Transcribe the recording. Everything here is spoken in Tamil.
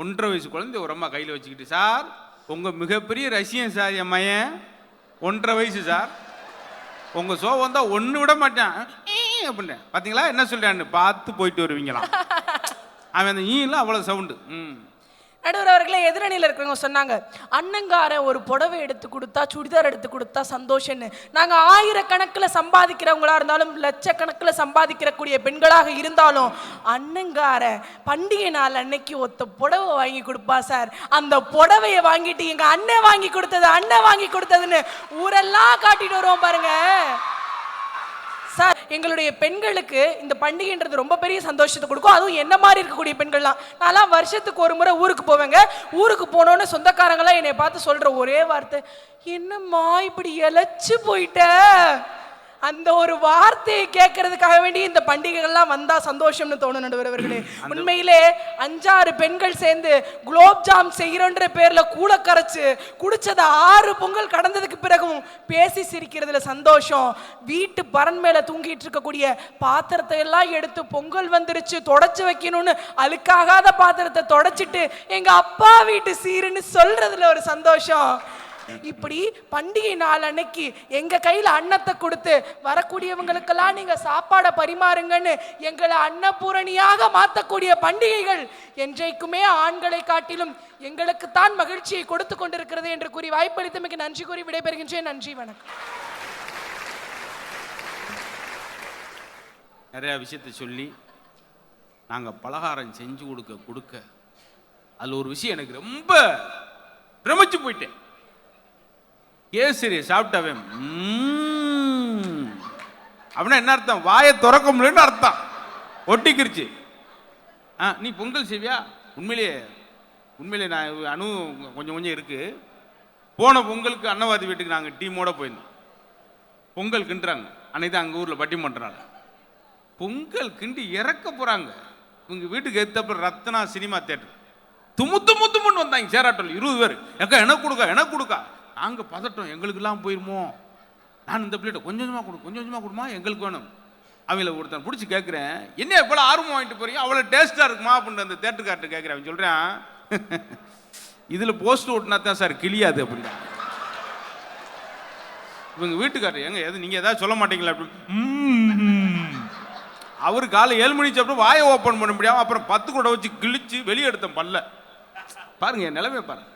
1.5 வயசு குழந்தை ஒரு அம்மா கையில் வச்சுக்கிட்டு, சார் உங்கள் மிகப்பெரிய ரசிகன் சார் என் மையன், 1.5 வயசு சார், உங்கள் ஷோ வந்தால் ஒன்று விட மாட்டேன் அப்படின்னு. பார்த்தீங்களா என்ன சொல்கிறான்னு பார்த்து போயிட்டு வருவீங்களாம். அவன் அந்த ஈலாம் அவ்வளோ சவுண்டு. நடுவர் அவர்களே, எதிரணியில் இருக்கிறவங்க சொன்னாங்க, அண்ணங்காரன் ஒரு புடவை எடுத்து கொடுத்தா, சுடிதார் எடுத்து கொடுத்தா சந்தோஷம்னு. நாங்கள் 1000 கணக்கில் சம்பாதிக்கிறவங்களா இருந்தாலும், லட்சக்கணக்கில் சம்பாதிக்கிறக்கூடிய பெண்களாக இருந்தாலும், அண்ணங்காரன் பண்டிகை நாள் அன்னைக்கு ஒத்த புடவை வாங்கி கொடுப்பா சார். அந்த புடவையை வாங்கிட்டு எங்க அண்ணன் வாங்கி கொடுத்தது, அண்ணன் வாங்கி கொடுத்ததுன்னு ஊரெல்லாம் காட்டிட்டு வருவோம் பாருங்க சார். எங்களுடைய பெண்களுக்கு இந்த பண்டிகைன்றது ரொம்ப பெரிய சந்தோஷத்தை கொடுக்கும். அதுவும் என்ன மாதிரி இருக்கக்கூடிய பெண்கள்லாம், நான்லாம் வருஷத்துக்கு ஒரு முறை ஊருக்கு போவேங்க. ஊருக்கு போனோன்னு சொந்தக்காரங்களாம் என்னை பார்த்து சொல்ற ஒரே வார்த்தை, என்னம்மா இப்படி இழைச்சு போயிட்ட. அந்த ஒரு வார்த்தையை கேட்கறதுக்காக வேண்டி இந்த பண்டிகைகள்லாம் வந்தா சந்தோஷம்னு தோணும் நடுவர்களே. உண்மையிலே 5-6 பெண்கள் சேர்ந்து குலோப்ஜாம் செய்யறோன்ற பேர்ல கூழ கரைச்சு குடிச்சத 6 பொங்கல் கடந்ததுக்கு பிறகும் பேசி சிரிக்கிறதுல சந்தோஷம். வீட்டு பரன் மேல தூங்கிட்டு இருக்கக்கூடிய பாத்திரத்தை எல்லாம் எடுத்து பொங்கல் வந்துருச்சு தொடச்சு வைக்கணும்னு அழுக்காகாத பாத்திரத்தை தொடச்சிட்டு எங்க அப்பா வீட்டு சீருன்னு சொல்றதுல ஒரு சந்தோஷம். இப்படி பண்டிகை நாள் அன்னைக்கு எங்க கையில அன்னத்தை கொடுத்து வரக்கூடியவங்களுக்கெல்லாம் நீங்க சாப்பாடை பரிமாறுங்கன்னு எங்களை அன்னபூரணியாக மாற்றக்கூடிய பண்டிகைகள் என்றைக்குமே ஆண்களை காட்டிலும் எங்களுக்கு தான் மகிழ்ச்சியை கொடுத்து கொண்டிருக்கிறது என்று கூறி வாய்ப்பளித்தமைக்கு நன்றி கூறி விடைபெறுகின்றேன். நன்றி, வணக்கம். நிறைய விஷயத்தை சொல்லி நாங்க பலகாரம் செஞ்சு கொடுக்க அதுல ஒரு விஷயம் எனக்கு ரொம்ப பிரமிச்சு போயிட்டேன். கேசரி சாப்பிட்டாவே அப்படின்னா என்ன அர்த்தம்? வாயை திறக்க முடியலன்னு அர்த்தம். ஒட்டிக்கிருச்சு. நீ பொங்கல் செய்வியா? உண்மையிலே நான் அணு கொஞ்சம் இருக்கு. போன பொங்கலுக்கு அன்னவாதி வீட்டுக்கு நாங்கள் டீமோட போயிருந்தோம். பொங்கல் கிண்டுறாங்க. அன்னைக்கு தான் அங்கே ஊரில் பட்டிமன்றாங்க. பொங்கல் கிண்டி இறக்க போறாங்க. உங்க வீட்டுக்கு எடுத்தப்ப ரத்னா சினிமா தியேட்டர் தும்முன்னு வந்தாங்க. சேராட்டோல் 20 பேர். எக்கா எனக்கு கொடுக்கா. நாங்க பதட்டம், எங்களுக்கெல்லாம் போயிருமோ. நான் இந்த பிளேட்டை கொஞ்சம் கொஞ்சமாக கொடுமா, எங்களுக்கு வேணும். அவங்கள ஒருத்தன் பிடிச்சி கேட்குறேன், என்ன எவ்வளோ ஆர்வம் வாங்கிட்டு போறீங்க, அவ்வளோ டேஸ்ட்டாக இருக்குமா அப்படின்னு அந்த தேட்டருக்கார்ட்ட கேட்குறேன். அவன் சொல்கிறேன், இதில் போஸ்ட் ஓட்டினா தான் சார் கிளியாது அப்படின்னா. இவங்க வீட்டுக்காரர், எது நீங்கள் எதாவது சொல்ல மாட்டீங்களா அப்படின்னு. அவரு காலை 7 மணி சாப்பிட்டு வாயை ஓப்பன் பண்ண முடியாமல் அப்புறம் 10 கூட வச்சு கிழிச்சு வெளியே எடுத்தேன் பல்ல. பாருங்க என் நிலைமை பாருங்க.